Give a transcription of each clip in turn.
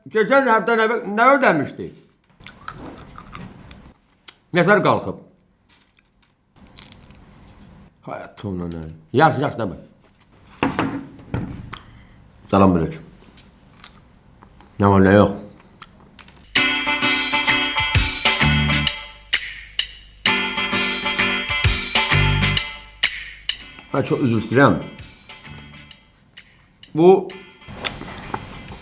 Geçen hafta ne ödemiştik? Nefer kalkıp? Hayatımla ne? Yaş değil mi? Salam bileceğim. Ne var ne yok? Çok üzr istəyirəm. Bu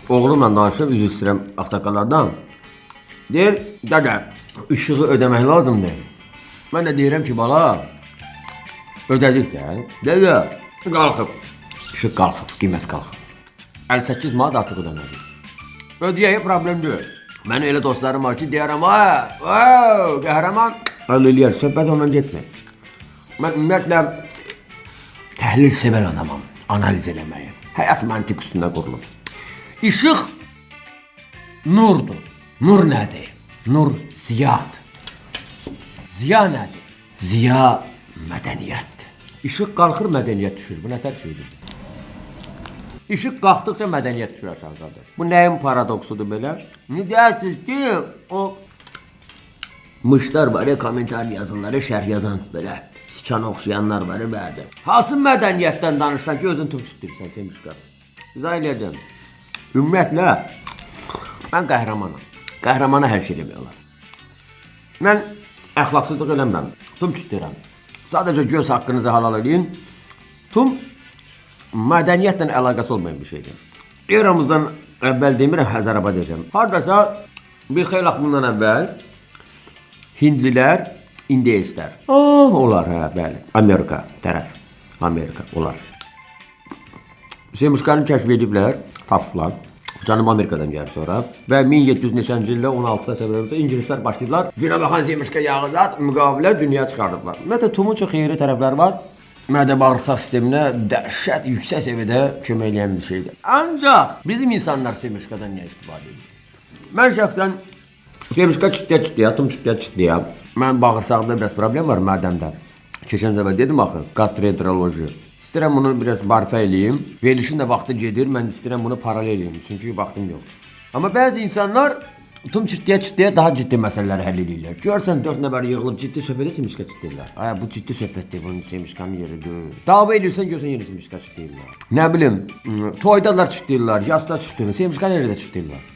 oğlumla danışıb üzr istəyirəm ağsaqqallardan. Deyir, dədə, ışığı ödəmək lazımdır. Mən də deyirəm ki, bala, ödədik də. Dədə, qalxıb. Işıq qalxıb, qiymət qalxıb. 58 manat artıq ödəmədik. Ödəyəyə problem deyil. Mənim elə dostlarım var ki, deyərəm, qəhrəman. Həll eləyər, söhbət ondan getmir. Mən ümumiyyətlə təhlil sevən adamam, analiz eləməyi. Həyat məntiq üstündə qurulur. İşıq nurdur. Nur nədir? Nur ziyadır. Ziya nədir? Ziya mədəniyyətdir. İşıq qalxır, mədəniyyət düşür. Bu nətər şeydir? İşıq qalxdıqca mədəniyyət düşür aşağı qardaş. Bu nəyin paradoksudur belə? Ne deyirsiniz ki, o mışlar var ya, komentar yazanları, şərh yazan belə siçana oxşayanlar var ya, bəzi. Hansı mədəniyyətdən danışsan ki, özün tümçütdürsən, Semişka? İzah eləyəcəm. Ümumiyyətlə, mən qəhrəmanam. Qəhrəmana hər şey demək olar. Mən əxlaqsızlıq eləmirəm, tümçütdürəm. Sadəcə göz haqqınızı halal edin. Tüm mədəniyyətlə əlaqəsi olmayan bir şeydir. Eramızdan əvvəl demirəm, Həzərabad deyəcəm. Haradasa bir xeyli bundan əvvəl Hindlilər, indeistlər. Olar, bəli. Amerika tərəf. Amerika, olar. Semişkanı kəşf ediblər, tapıblar. Canım Amerikadan gəlir sonra. Və 1700-ci ildə 16-da səbəbimizdə İngilislər başlayıblar. Günə baxan Semişka yağızat müqabilə dünya çıxardıblar. Ümumiyyətlə, Tumun çox xeyri tərəfləri var. Mədə-bağırsaq sisteminə dəhşət yüksək səviyyədə kömək eləyən bir şeydir. Ancaq bizim insanlar Semişkadan niyə istifadə edir? Mən şəxsən Semişka çitliyə, atom çitliyə. Mən bağırsağımda biraz problem var, mədəmdə. Keçən zəvə dedim axı, gastroenteroloji. İstəyirəm bunu biraz barfa eləyim. Verilişin də vaxtı gedir, mən istəyirəm bunu paralel eləyim. Çünki vaxtım yox. Amma bəzi insanlar atom çitliyə daha ciddi məsələləri həll edirlər. Görsən 4 nəfər yığılıb ciddi söhbətə Semişka çitləyirlər. Bu ciddi söhbətdir, bunun Semişkanın yeri deyil. Dava eləyirsən, görsən yeni Semişka çitləyirlər. Nə bilim, toydalar çitləyirlər, yasda çitləyirlər, Semişka nerede çitləyirlər?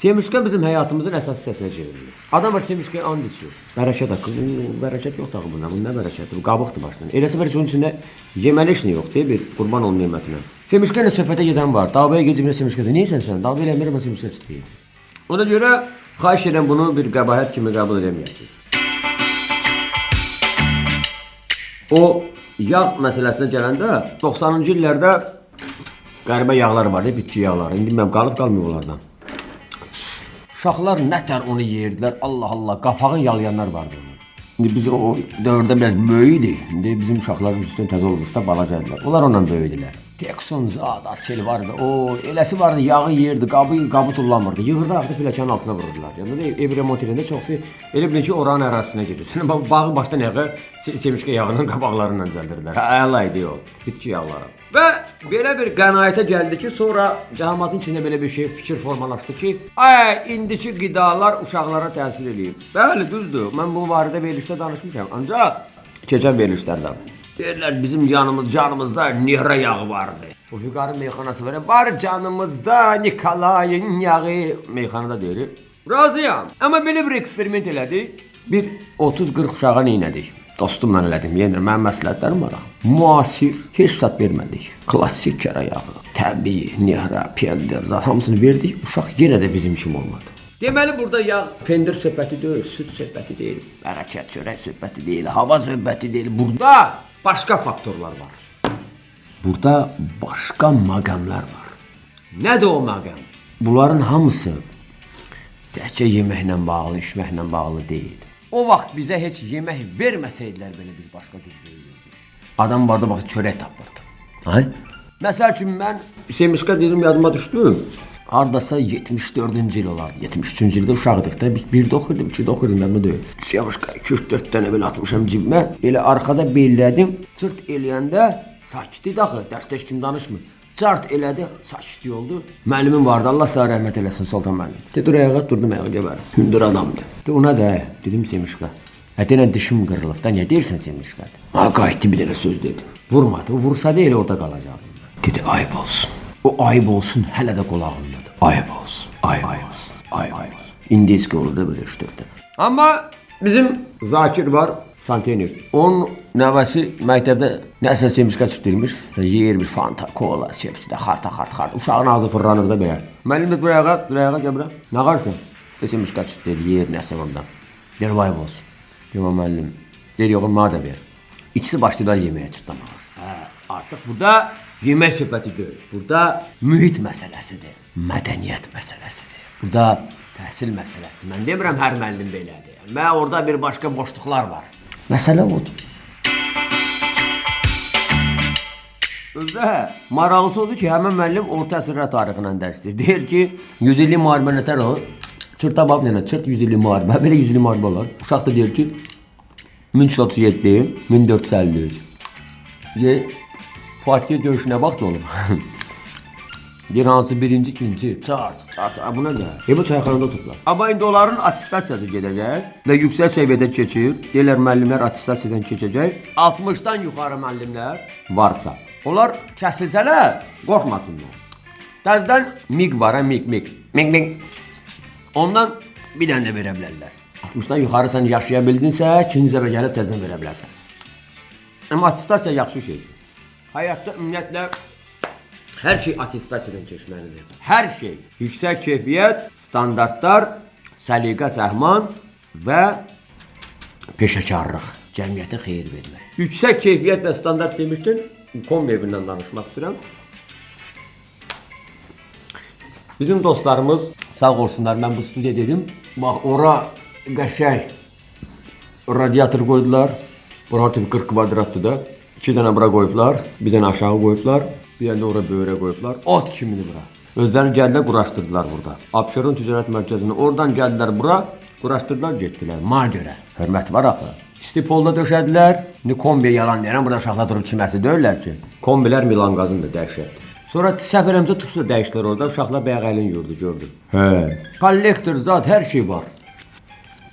Semişka bizim həyatımızın əsas hissəsinə çevrilir. Adam var Semişkaya and içiyor. Bərəkət haqqı, bərəkət yox da bunun, bunun nə bərəkəti? Bu qabıqdır başdan. Eləsi bərəkət onun içində yeməli işini yox, deyil bir qurban olun nimətinə. Semişka ilə söhbətə gedən var, davaya gecibinə Semişka deyil. Neysən sən? Dava eləmirəm, mən Semişka çitləyim. Ona görə xahiş edən bunu bir qəbahət kimi qəbul edəməyəsiniz. O yağ məsələsinə gələndə 90-cı illərdə qəribə yağlar vardı, bitki yağları. İndi mən qalmıyor onlardan. Uşaqlar nətər onu yerdilər, Allah, qapağın yalayanlar vardı. İndi biz o dövrdə biraz böyüydük. İndi bizim uşaqların üstün təzə olmuş da balacaydılar. Onlar onunla böyüdülər. Tekson zad, aseli vardı, eləsi vardı, yağı yerdi, qabı tullanmırdı. Yığırdı, artıq filəkanın altına vururdular. Yəni ev remont eləyəndə çoxsu elə bilin ki, oranın ərazisinə gedir. Sən bağı başdan yağı Semişka yağının qabaqlarından düzəldirdilər. Əla idi o, bitki yağları. Və belə bir qənaətə gəldi ki, sonra cəmaatın içində belə bir şey, fikir formalaşdı ki, indiki qidalar uşaqlara təsir eləyib. Bəli, düzdür, mən bu barədə verilişdə danışmışam, ancaq keçən verilişlərdə. Deyirlər, bizim canımızda Nihra yağı vardı. O Füqarın meyxanası var canımızda Nikolayın yağı. Meyxanada deyilir. Razıyam. Amma belə bir eksperiment elədik. Bir 30-40 uşağa neynədik? Dostumla elədim, yenir, mənim məsləhətlərim var. Müasir, heç sat vermədik. Klassik kərə yağı, təbii, Nihra, pendir, hamısını verdik. Uşaq yenə də bizim kimi olmadı. Deməli, burada yağ pendir söhbəti deyil, süt söhbəti deyil, bərəkət çörək söhbəti deyil, hava söhbəti deyil. Burada başqa faktorlar var. Burada başqa məqamlar var. Nədir o məqam? Bunların hamısı təkcə yeməklə bağlı, içməklə bağlı deyil. O vaxt bizə heç yemək verməsəydilər belə biz başqa cür böyüyürdük. Adam vardı, bax, çörək tapırdı. Məsəl üçün, mən Semişka dedim, yadıma düşdü. Hardasa 74-cü il olardı. 73-cü ildə uşaqdıq da. Birdə oxurdum, ikidə oxurdum, yadıma deyil. Semişka 2-4 dənə belə atmışam cibimə. Elə arxada bellədim. Çırt eləyəndə sakit idi axı, dərsdə heç kim danışmır. Cart elədi, sakit oldu. Müəllimim vardı, Allah sağ rəhmət eləsin Sultan müəllim. Dedi, dur ayağa, durdum ayağa gəbərim. Hündür adamdı. Dedi, ona da, dedim Semişqa. Denən dişim qırılıb da, nə deyirsən Semişqa? Qayıtdı bir dənə söz dedi. Vurmadı, o vursa deyil orada qalacaqdım. Dedi, ayıb olsun. O ayıb olsun, hələ də qulağındadır. Ayıb olsun, ayıb olsun, ayıb olsun. İndiski olur da böyle iştirdi. Amma bizim Zakir var, Santeni. Onun nəvəsi məktəbdə nəsə Semişqa çıxdırmış. Yeyirmiş fanta, kola, şepsi də xart. Uşağın ağzı fırlanır da belə. Müəllim də buraya gəbirəm. Nə qarşın? Semişqa çıxdırır, yeyir nəsə ondan. Deyir, ayıb olsun. Deyir, müəllim. Deyir, yox, mənə də ver. İkisi başlayırlar yeməyə çıxdamağa. Artıq burada yemək söhbəti deyil. Burada mühit məsələsidir. Mədəniyyət məsələsidir. Burada təhsil məsələsidir. Mən demirəm hər müəllim belədir. Və orada bir başqa boşluqlar var. Məsələ odur. Özdə maraqlısı odur ki, həmən müəllim orta əsrlər tarixindən dərs deyir. Deyir ki, 100 illik müharibə nətər olur? Çırta bab yenə, çırt 100 illik müharibə. Belə 100 illik müharibə olar. Uşaq da deyir ki, 1337, 1453. Fatih döyüşünə bax da olub. Deyir, hansı birinci, ikinci, çart, bu nə də? Bu çayxanada oturdular. Amma indi onların attestasiyası gedəcək və yüksək səviyyədə keçir. Deyirlər, müəllimlər attestasiyadan keçəcək. 60-dan yuxarı müəllimlər varsa. Onlar kəsilsələr, qorxmasınlar. Dəzdən mig var, mig. Ondan bir dənə də verə bilərlər. 60-dan yuxarı sən yaşaya bildinsə, ikinci dəfə gəlib təzdən verə bilərsən. Amma attestasiya yaxşı şeydir. Həyatda ümumiyyətlə hər şey attestasiyadan keçməlidir. Hər şey. Yüksək keyfiyyət, standartlar, səliqə, səhman və peşəkarlıq. Cəmiyyətə xeyir vermək. Yüksək keyfiyyət və standart demişdən kombi evindən danışmaq istəyirəm. Bizim dostlarımız sağ olsunlar, mən bu studiya dedim. Bax, ora qəşəng radiator qoydular. Bura 40 kvadratdır da. 2 dənə bura qoyublar, bir dənə aşağı qoyublar, bir dənə ora böyrə qoyublar. Ot kimidir bura. Özləri gəldilər, quraşdırdılar burada. Abşeron Ticarət Mərkəzində oradan gəldilər bura, quraşdırdılar, getdilər. Ma görə. Hörmət var axı. Stipolda döşədilər. İndi kombiyə yalan deyirəm, burada uşaqlar durub çiməsi deyirlər ki. Kombilər Milan qazındır, dəhşətdir. Sonra səfər əmsə tuşla dəyişdilər orada, uşaqlar bayaq əlin yurdu, gördüm. Kollektor, zat, hər şey var.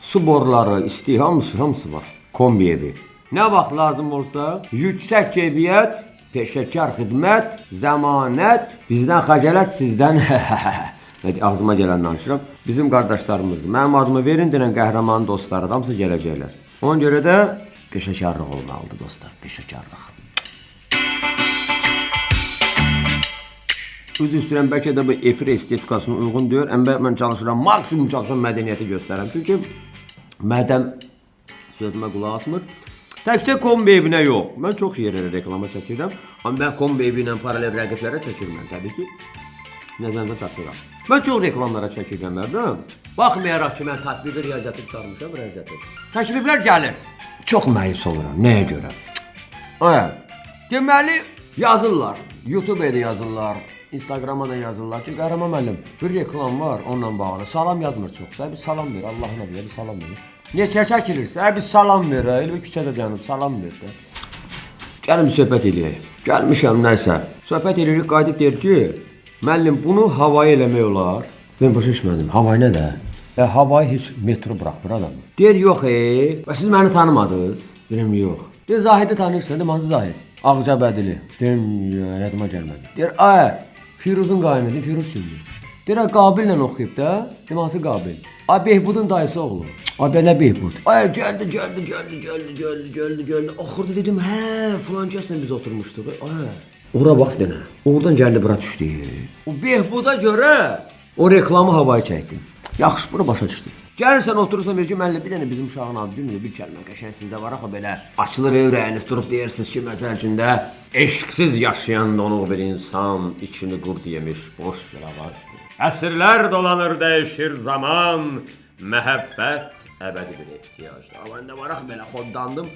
Su boruları, isti, hamısı var. Kombi evi. Nə vaxt lazım olsa, yüksək keyfiyyət, peşəkar xidmət, zəmanət, bizdən xəcələt, sizdən ağzıma gələn danışıram. Bizim qardaşlarımızdır. Mənim adımı verin, denən qəhrəman dostları, hamısı gələcəklər. Ona görə də peşəkarlıq olmalıdır, dostlar, peşəkarlıq. Üzr istəyirəm, bəlkə də bu efir estetikasına uyğun deyir. Mən çalışıram, maksimum çalışıram mədəniyyəti göstərəm. Çünki mədəm sözümə qulaq asmır. Təkcə kombi evinə yox. Mən çox yerlərə reklama çəkirəm. Amma mən kombi evi ilə paralel rəqiblərə çəkirəm, təbii ki. Nəzərimdə çatdırıram. Mən çox reklamlara çəkirəm, baxmayaraq ki, mən tətbiqi riyaziyyatı tutarmışam, riyaziyyatı. Təkliflər gəlir. Çox məyus oluram, nəyə görə? Deməli, yazırlar. YouTube-da yazırlar, Instagrama da yazırlar ki, qəhrəman müəllim, bir reklam var, onunla bağlı. Salam yazmır çoxsa, bir salam ver, Allahın adıyla bir salam ver. Neçə çəkilirsə, bir salam ver, elə bir küçədə dayanıb, salam ver də. Gəlin bir söhbət eləyək. Gəlmişəm nəsə. Söhbət eləyirik, qayıdıb deyir ki, müəllim, bunu havayı eləmək olar. Mən başa düşmədim, havayı nə də? Havayı heç metro buraxmır adam. Deyir, yox, siz məni tanımadınız. Deyirəm, yox. Deyir, Zahidi tanıyırsan, deyir, hansı Zahid? Ağcabədili. Deyirəm, yadıma gəlmədi. Deyir, Firuzun qaynıdır, Firuz kimdir? Deyir, Qabillə oxuyub da, deyir, hansı Qabil? Behbudun dayısı oğlu. Belə Behbud. Gəldi. Axırda dedim, filan kəslə biz oturmuşduq. Ora bax denə. Oradan gəldi bura düşdü. O Behbuda görə o reklamı havayı çəkdim. Yaxşı, bura başa düşdü. Gəlirsən, oturursan, ver ki, mənlə bir dənə bizim uşağın adı günündə bir kəlmə qəşəng sizdə var axı belə. Açılır ürəyiniz, durub deyirsiniz ki, məsəl üçün də eşqsiz yaşayan donuq bir insan içini qurd yemiş boş bir ağacdır. Əsrlər dolanır, dəyişir zaman, məhəbbət əbədi bir ehtiyacdır. Avanda var axı belə xoddandım.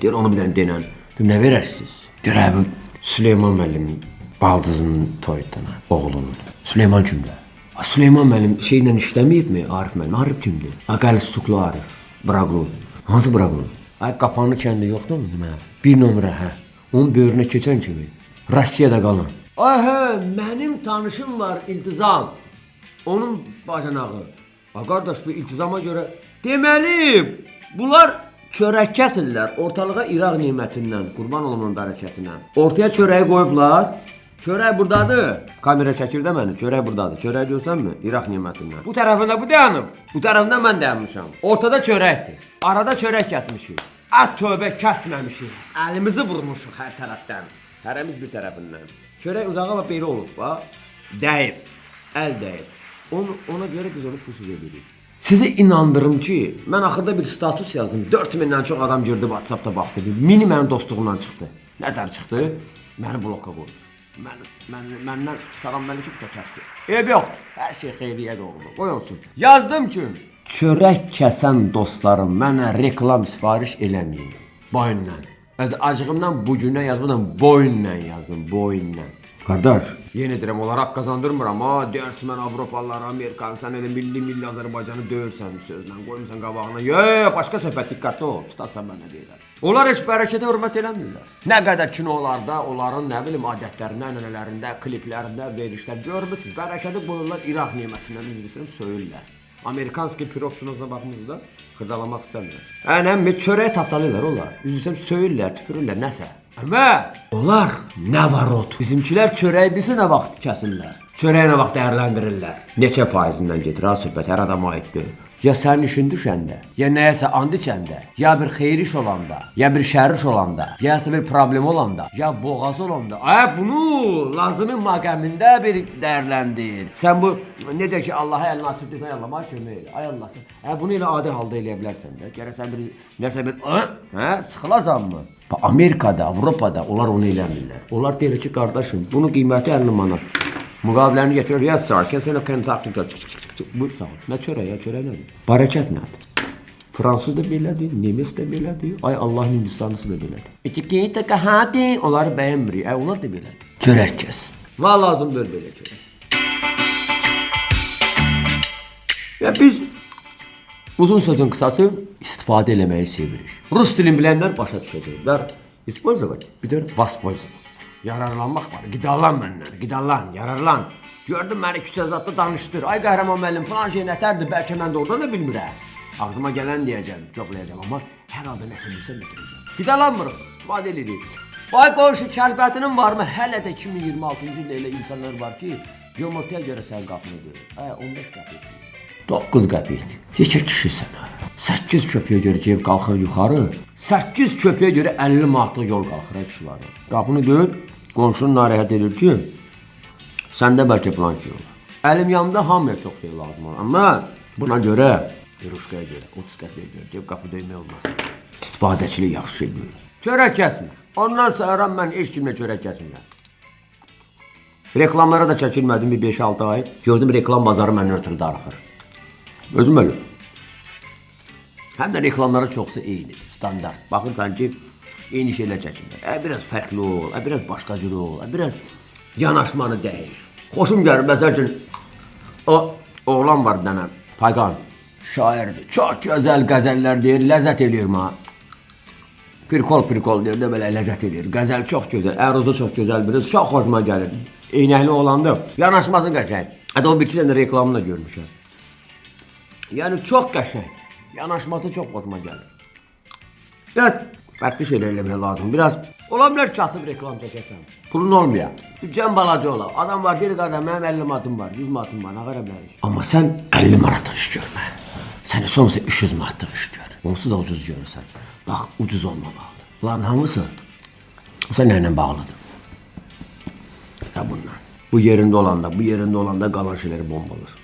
Deyir, onu bir dənə denən. Deyir, nə verərsiniz? Deyir, bu Süleyman müəllimin baldızının toyuddana, oğlunun. Süleyman kimdə? Süleyman müəllim şeylə işləməyibmi? Arif müəllim. Arif kimdir? Qəlis Tuklu Arif. Braqlun. Hansı Braqlun? Qapanlı kəndi yoxdur mu? Bir nömrə, Onun böyrünə keçən kimi. Rusiyada qalan. Aha, mənim tanışım var İltizam. Onun bacanağı. Qardaş, bu iltizama görə deməli, bunlar çörək kəsirlər ortalığa İraq nemətindən, qurban olmanın bərəkətinə. Ortaya çörəyi qoyublar. Çörək buradadır. Kamera çəkir də məni. Çörək buradadır. Çörək görsənmi? İraq nemətindən. Bu tərəfində bu dayanıb. Bu tərəfində mən dayanmışam. Ortada çörəkdir. Arada çörək kəsmişik. At tövbə kəsməmişik. Əlimizi vurmuşuq hər tərəfdən. Hərəmiz bir tərəfindən. Çörək uzağa və belə olub, bax. Dəyib. Əl dəyib. Ona görə biz onu pulsuz edirik. Sizi inandırım ki, mən axırda bir status yazdım. 4000-dən çox adam girdi WhatsApp-da baxdı. Mini mənim dostluğumdan çıxdı. Nətər çıxdı? Məni bloka qoydu. Məndən salam məlikib də kəsdi. Eyb yoxdur. Hər şey xeyriyyət oldu. Qoy olsun. Yazdım ki, çörək kəsən dostlarım mənə reklam sifariş eləməyin. Boyunla. Acığımdan bu günə yazmadan boyunla yazdım. Boyunla. Qardaş, yenə deyirəm, onlar haqq qazandırmıram. Deyərsin, mən Avropalılar, Amerikanı, sən elə milli Azərbaycanı döyürsən sözlə, qoymusan qabağına. Başqa söhbət, diqqətli ol, tutarsan mən nə deyirəm. Onlar heç bərəkətə hörmət eləmirlər. Nə qədər kinolarda, onların, nə bilim, adətlərində, nənələrində, kliplərində, verilişlər görmürsünüz. Bərəkəti qoyurlar, İraq nemətindən üzr istəyirəm, söyürlər. Amerikanski pirog kinosuna baxmısınız da, xırdalamaq istəmirəm. Çörəyə tapdalırlar onlar. Üzr istəyirəm, söyürlər, tüpürürlər, nəsə. Əmə, onlar nə var ot? Bizimkilər çörəyi bilsə nə vaxt kəsinlər? Çörəyi nə vaxt dəyərləndirirlər? Neçə faizindən gedir ha söhbət, hər adama aiddir. Ya sənin işin düşəndə, ya nəyəsə and içəndə, ya bir xeyir iş olanda, ya bir şər iş olanda, ya bir problem olanda, ya boğaz olanda. Bunu lazımın məqamında bir dəyərləndir. Sən bu, necə ki Allaha əlini açıb desən, Allah'a kömək elə, ay Allah sən. Bunu elə adi halda eləyə bilərsən də. Gərək sən bir, nəsə bir, sıxılasan mı? Amerikada, Avropada onlar onu eləmirlər. Onlar deyir ki, qardaşım, bunun qiyməti 50 manat. Müqaviləni getirir, yes sir, kesin o kontaktik. Buyur sağ ol. Nə çörək ya, çörək nədir? Bərəkət nədir? Fransız da belədir, Nemes də belədir, ay Allahın Hindistanlısı da belədir. Etiketi qəhədi, onları bəyənmirik, onlar da belədir. Çörək kəs. Nə lazımdır belə çörək? Və biz uzun sözün qısası istifadə eləməyi sevirik. Rus dilini bilənlər başa düşəcəklər. İspольzovat, bir də vaspольzovat. Yararlanmaq var. Qidalan məndən, qidalan, yararlan. Gördün məni küçəzatda danışdır. Ay qəhrəman müəllim, falan şey nətərdir, bəlkə mən də oradan da bilmirəm. Ağzıma gələn deyəcəm, coplayacam, amma hər halda nəsə bilsəm bitirəcəm. Qidalanmırıq, istifadə edirik. Ay qonşu, kəlbətinin varmı? Hələ də 2026-cı ildə elə insanlar var ki, yumurtaya görə sən qapını döyür. 15 qəpik. 9 qəpik. Yekə kişi sənə. 8 köpüyə görə ceyb qalxır yuxarı. 8 köpüyə görə 50 manatlıq yol qalxır kişiləri. Qapını döyür. Qonşunun narahat edir ki, səndə bəlkə filan şey olur. Əlim yanımda hamıya çox şey lazım olur. Amma buna görə, Ruşkaya görə, 30 qəpiyə görə deyib qapı döymək olmaz. İstifadəçilik yaxşı şey deyil. Çörək kəsmə. Ondan sonra mən heç kimlə çörək kəsmirəm. Reklamlara da çəkilmədim bir 5-6 ay. Gördüm reklam bazarı məndən ötürü darıxır. Özüm ölüm. Həm də reklamlara çoxsu eynidir, standart. Baxırsan ki, eyni şeylər çəkilir. Biraz fərqli ol, biraz başqa cür ol, biraz yanaşmanı dəyiş. Xoşum gəlir, məsəl üçün, o oğlan var bir dənə, Fayqan, şairdir. Çox gözəl qəzəllər deyir, ləzzət eləyir ma. Pirkol deyir də belə ləzzət eləyir. Qəzəl çox gözəl, əruzu çox gözəl bilir, çox xoşuma gəlir. Eynəkli olandı, yanaşması qəşəng. Hətta o bir-iki dənə reklamını da görmüşəm. Yəni çox qəşəng, yanaşması çox xoşuma gəlir. Biraz fərqli şeylər eləmək lazım. Biraz ola bilər kasıb reklam çəkəsən. Pulun olmaya. Cəm balaca ola. Adam var, deyir qardaş, mənim 50 manatım var, 100 manatım var, nə qədər bilərik. Amma sən 50 manatlıq iş görmə. Sən heç olmasa 300 manatlıq iş gör. Onsuz da ucuz görürsən. Bax, ucuz olmamalıdır. Bunların hamısı sən nə ilə bağlıdır? Ya bunlar. Bu yerində olanda qalan şeyləri bombalır.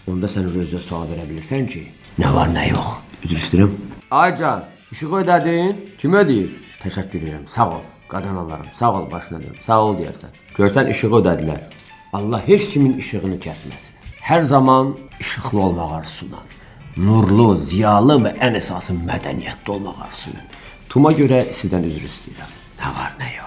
Onda sən özünə sual verə bilirsən ki, nə var, nə yox. Üzr istəyirəm. Aycan, işığı ödədin? Kim ödəyir? Təşəkkür edirəm, sağ ol. Qadanalarım, sağ ol başına deyirəm, sağ ol deyərsən. Görsən, işığı ödədilər. Allah heç kimin işığını kəsməsin. Hər zaman işıqlı olmaq arzusundan, nurlu, ziyalı və ən əsası mədəniyyətli olmaq arzusundan. Tuma görə sizdən üzr istəyirəm. Nə var, nə yox.